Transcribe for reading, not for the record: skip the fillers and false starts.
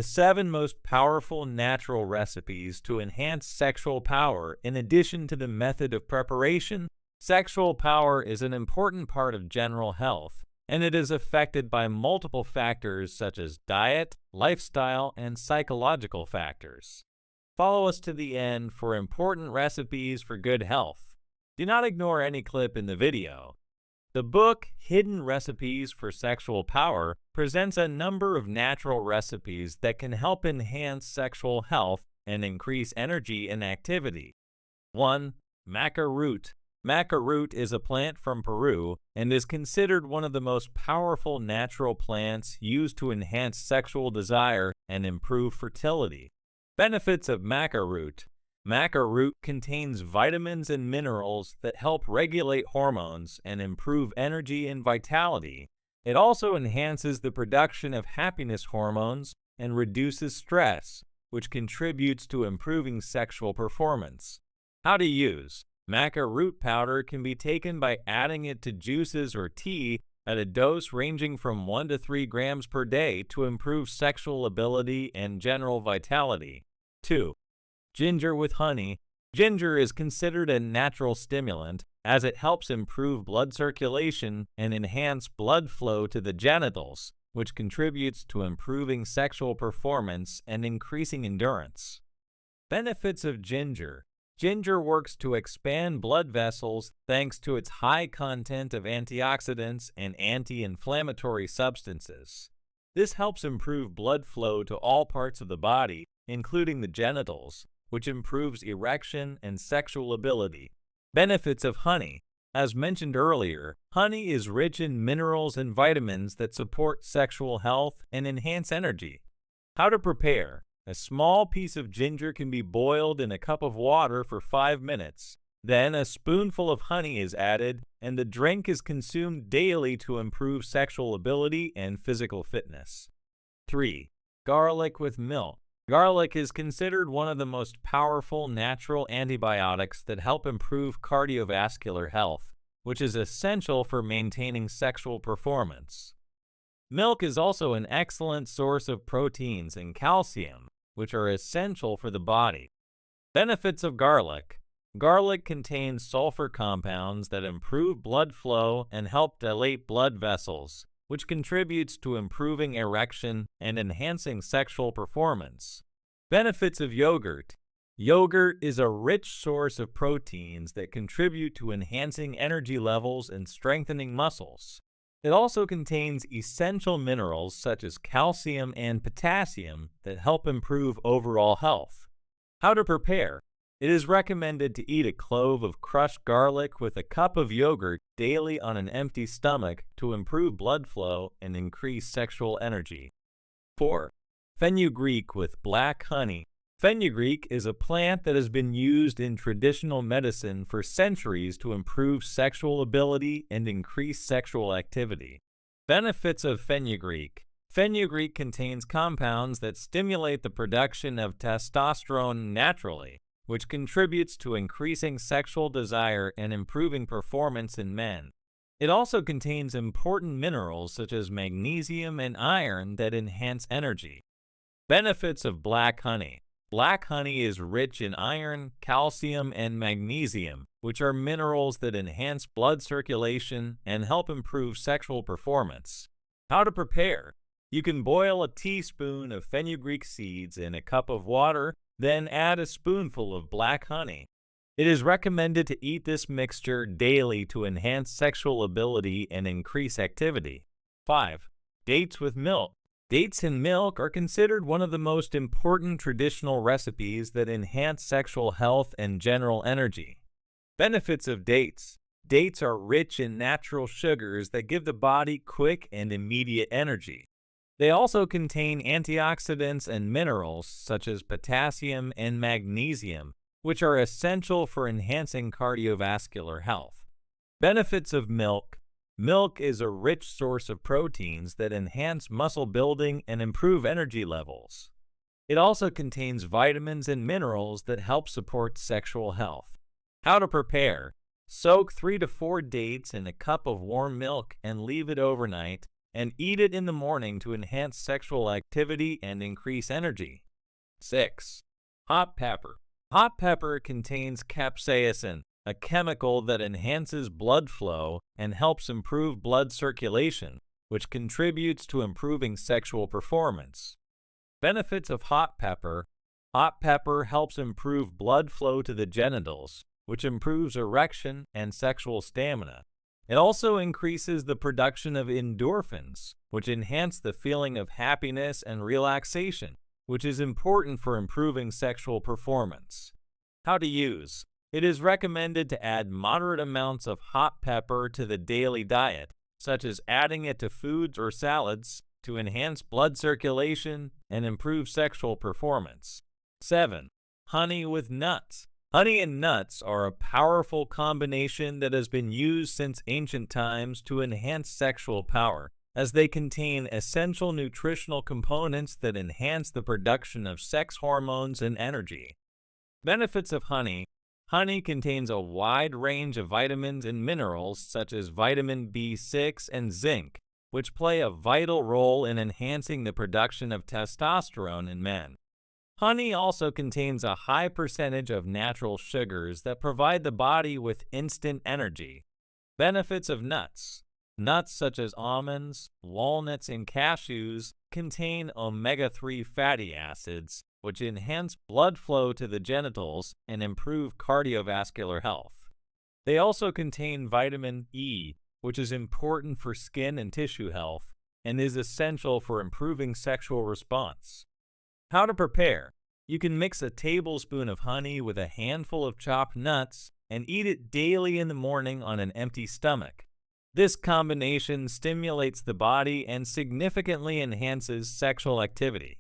The 7 most powerful natural recipes to enhance sexual power. In addition to the method of preparation, sexual power is an important part of general health, and it is affected by multiple factors such as diet, lifestyle, and psychological factors. Follow us to the end for important recipes for good health. Do not ignore any clip in the video. The book, Hidden Recipes for Sexual Power, presents a number of natural recipes that can help enhance sexual health and increase energy and activity. 1. Maca Root. Maca root is a plant from Peru and is considered one of the most powerful natural plants used to enhance sexual desire and improve fertility. Benefits of maca root. Maca root contains vitamins and minerals that help regulate hormones and improve energy and vitality. It also enhances the production of happiness hormones and reduces stress, which contributes to improving sexual performance. How to use. Maca root powder can be taken by adding it to juices or tea at a dose ranging from 1 to 3 grams per day to improve sexual ability and general vitality. 2. Ginger with honey. Ginger is considered a natural stimulant as it helps improve blood circulation and enhance blood flow to the genitals, which contributes to improving sexual performance and increasing endurance. Benefits of ginger. Ginger works to expand blood vessels thanks to its high content of antioxidants and anti-inflammatory substances. This helps improve blood flow to all parts of the body, including the genitals, which improves erection and sexual ability. Benefits of honey. As mentioned earlier, honey is rich in minerals and vitamins that support sexual health and enhance energy. How to prepare. A small piece of ginger can be boiled in a cup of water for 5 minutes. Then a spoonful of honey is added, and the drink is consumed daily to improve sexual ability and physical fitness. 3. Garlic with milk. Garlic is considered one of the most powerful natural antibiotics that help improve cardiovascular health, which is essential for maintaining sexual performance. Milk is also an excellent source of proteins and calcium, which are essential for the body. Benefits of garlic. Garlic contains sulfur compounds that improve blood flow and help dilate blood vessels, which contributes to improving erection and enhancing sexual performance. Benefits of yogurt. Yogurt is a rich source of proteins that contribute to enhancing energy levels and strengthening muscles. It also contains essential minerals such as calcium and potassium that help improve overall health. How to prepare. It is recommended to eat a clove of crushed garlic with a cup of yogurt daily on an empty stomach to improve blood flow and increase sexual energy. 4. Fenugreek with black honey. Fenugreek is a plant that has been used in traditional medicine for centuries to improve sexual ability and increase sexual activity. Benefits of fenugreek. Fenugreek contains compounds that stimulate the production of testosterone naturally, which contributes to increasing sexual desire and improving performance in men. It also contains important minerals such as magnesium and iron that enhance energy. Benefits of black honey. Black honey is rich in iron, calcium, and magnesium, which are minerals that enhance blood circulation and help improve sexual performance. How to prepare. You can boil a teaspoon of fenugreek seeds in a cup of water, then add a spoonful of black honey. It is recommended to eat this mixture daily to enhance sexual ability and increase activity. 5. Dates with milk. Dates and milk are considered one of the most important traditional recipes that enhance sexual health and general energy. Benefits of dates. Dates are rich in natural sugars that give the body quick and immediate energy. They also contain antioxidants and minerals such as potassium and magnesium, which are essential for enhancing cardiovascular health. Benefits of milk. Milk is a rich source of proteins that enhance muscle building and improve energy levels. It also contains vitamins and minerals that help support sexual health. How to prepare. Soak 3 to 4 dates in a cup of warm milk and leave it overnight, and eat it in the morning to enhance sexual activity and increase energy. 6. Hot pepper. Hot pepper contains capsaicin, a chemical that enhances blood flow and helps improve blood circulation, which contributes to improving sexual performance. Benefits of hot pepper. Hot pepper helps improve blood flow to the genitals, which improves erection and sexual stamina. It also increases the production of endorphins, which enhance the feeling of happiness and relaxation, which is important for improving sexual performance. How to use. It is recommended to add moderate amounts of hot pepper to the daily diet, such as adding it to foods or salads, to enhance blood circulation and improve sexual performance. 7. Honey with nuts. Honey and nuts are a powerful combination that has been used since ancient times to enhance sexual power, as they contain essential nutritional components that enhance the production of sex hormones and energy. Benefits of honey. Honey contains a wide range of vitamins and minerals such as vitamin B6 and zinc, which play a vital role in enhancing the production of testosterone in men. Honey also contains a high percentage of natural sugars that provide the body with instant energy. Benefits of nuts. Nuts such as almonds, walnuts, and cashews contain omega-3 fatty acids, which enhance blood flow to the genitals and improve cardiovascular health. They also contain vitamin E, which is important for skin and tissue health and is essential for improving sexual response. How to prepare. You can mix a tablespoon of honey with a handful of chopped nuts and eat it daily in the morning on an empty stomach. This combination stimulates the body and significantly enhances sexual activity.